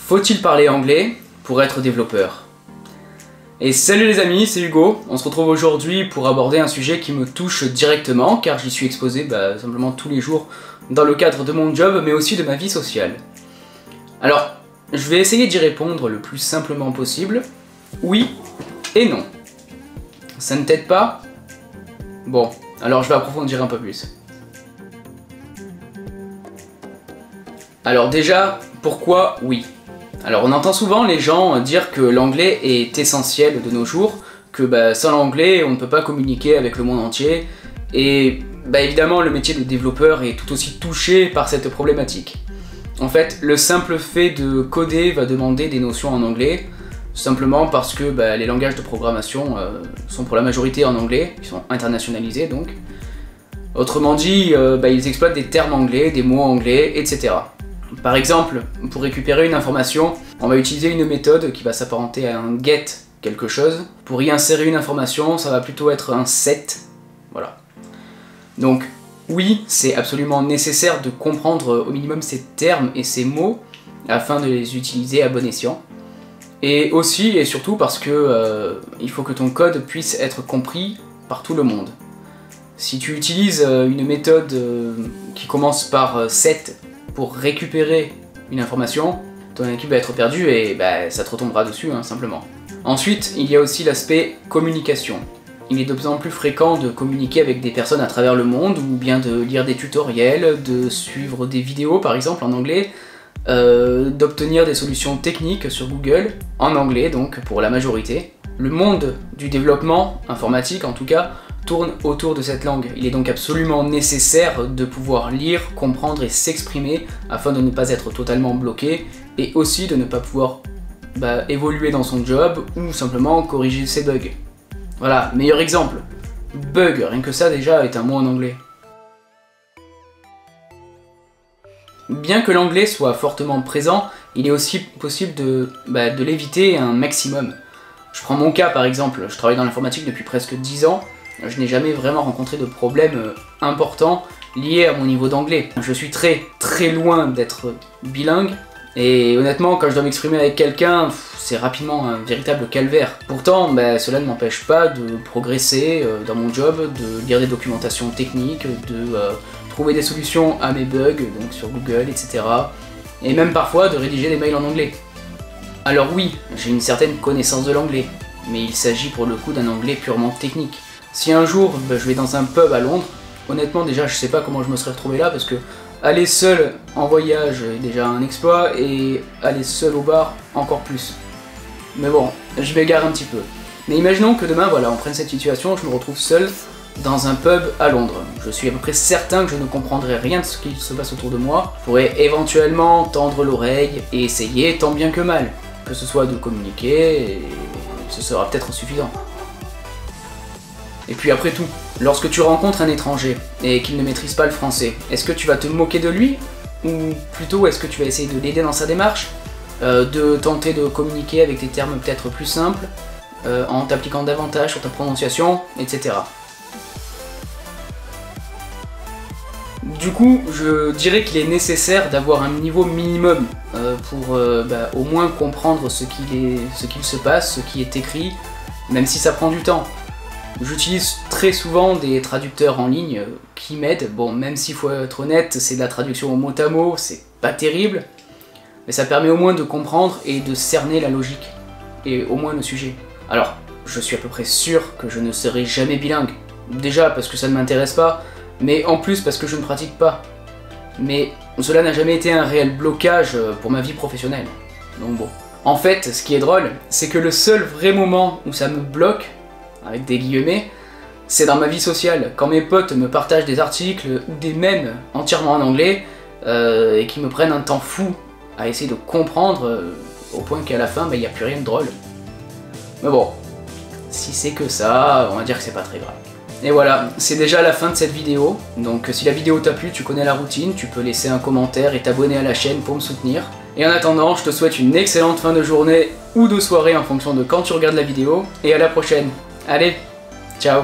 Faut-il parler anglais pour être développeur? Et salut les amis, c'est Hugo. On se retrouve aujourd'hui pour aborder un sujet qui me touche directement car j'y suis exposé simplement tous les jours dans le cadre de mon job mais aussi de ma vie sociale. Alors, je vais essayer d'y répondre le plus simplement possible. Oui et non. Ça ne t'aide pas? Bon, alors je vais approfondir un peu plus. Alors déjà, pourquoi oui? Alors on entend souvent les gens dire que l'anglais est essentiel de nos jours, que sans l'anglais on ne peut pas communiquer avec le monde entier, et évidemment le métier de développeur est tout aussi touché par cette problématique. En fait, le simple fait de coder va demander des notions en anglais, simplement parce que les langages de programmation sont pour la majorité en anglais, ils sont internationalisés donc. Autrement dit, ils exploitent des termes anglais, des mots anglais, etc. Par exemple, pour récupérer une information, on va utiliser une méthode qui va s'apparenter à un get quelque chose. Pour y insérer une information, ça va plutôt être un set. Voilà. Donc, oui, c'est absolument nécessaire de comprendre au minimum ces termes et ces mots afin de les utiliser à bon escient. Et aussi et surtout parce que il faut que ton code puisse être compris par tout le monde. Si tu utilises une méthode qui commence par set pour récupérer une information, ton équipe va être perdue et ça te retombera dessus, simplement. Ensuite, il y a aussi l'aspect communication. Il est de plus en plus fréquent de communiquer avec des personnes à travers le monde, ou bien de lire des tutoriels, de suivre des vidéos par exemple en anglais, d'obtenir des solutions techniques sur Google, en anglais donc pour la majorité. Le monde du développement informatique en tout cas, tourne autour de cette langue. Il est donc absolument nécessaire de pouvoir lire, comprendre et s'exprimer afin de ne pas être totalement bloqué et aussi de ne pas pouvoir évoluer dans son job ou simplement corriger ses bugs. Voilà, meilleur exemple. Bug, rien que ça déjà est un mot en anglais. Bien que l'anglais soit fortement présent, il est aussi possible de l'éviter un maximum. Je prends mon cas par exemple, je travaille dans l'informatique depuis presque 10 ans, je n'ai jamais vraiment rencontré de problème important lié à mon niveau d'anglais. Je suis très loin d'être bilingue et honnêtement quand je dois m'exprimer avec quelqu'un, c'est rapidement un véritable calvaire. Pourtant, cela ne m'empêche pas de progresser dans mon job, de lire des documentations techniques, de trouver des solutions à mes bugs, donc sur Google, etc. Et même parfois de rédiger des mails en anglais. Alors oui, j'ai une certaine connaissance de l'anglais, mais il s'agit pour le coup d'un anglais purement technique. Si un jour je vais dans un pub à Londres, honnêtement déjà je sais pas comment je me serais retrouvé là parce que aller seul en voyage est déjà un exploit et aller seul au bar encore plus. Mais bon, je m'égare un petit peu. Mais imaginons que demain on prenne cette situation, je me retrouve seul dans un pub à Londres. Je suis à peu près certain que je ne comprendrai rien de ce qui se passe autour de moi. Je pourrais éventuellement tendre l'oreille et essayer tant bien que mal. Que ce soit de communiquer, et ce sera peut-être suffisant. Et puis après tout, lorsque tu rencontres un étranger et qu'il ne maîtrise pas le français, est-ce que tu vas te moquer de lui? Ou plutôt est-ce que tu vas essayer de l'aider dans sa démarche? De tenter de communiquer avec des termes peut-être plus simples, en t'appliquant davantage sur ta prononciation, etc. Du coup, je dirais qu'il est nécessaire d'avoir un niveau minimum pour au moins comprendre ce qu'il se passe, ce qui est écrit, même si ça prend du temps. J'utilise très souvent des traducteurs en ligne qui m'aident. Bon, même s'il faut être honnête, c'est de la traduction au mot à mot, c'est pas terrible, mais ça permet au moins de comprendre et de cerner la logique, et au moins le sujet. Alors, je suis à peu près sûr que je ne serai jamais bilingue. Déjà parce que ça ne m'intéresse pas, mais en plus parce que je ne pratique pas. Mais cela n'a jamais été un réel blocage pour ma vie professionnelle. Donc bon. En fait, ce qui est drôle, c'est que le seul vrai moment où ça me bloque, avec des guillemets, c'est dans ma vie sociale, quand mes potes me partagent des articles ou des mèmes entièrement en anglais et qui me prennent un temps fou à essayer de comprendre au point qu'à la fin, il n'y a plus rien de drôle. Mais bon, si c'est que ça, on va dire que c'est pas très grave. Et voilà, c'est déjà la fin de cette vidéo, donc si la vidéo t'a plu, tu connais la routine, tu peux laisser un commentaire et t'abonner à la chaîne pour me soutenir. Et en attendant, je te souhaite une excellente fin de journée ou de soirée en fonction de quand tu regardes la vidéo, et à la prochaine. Allez, ciao!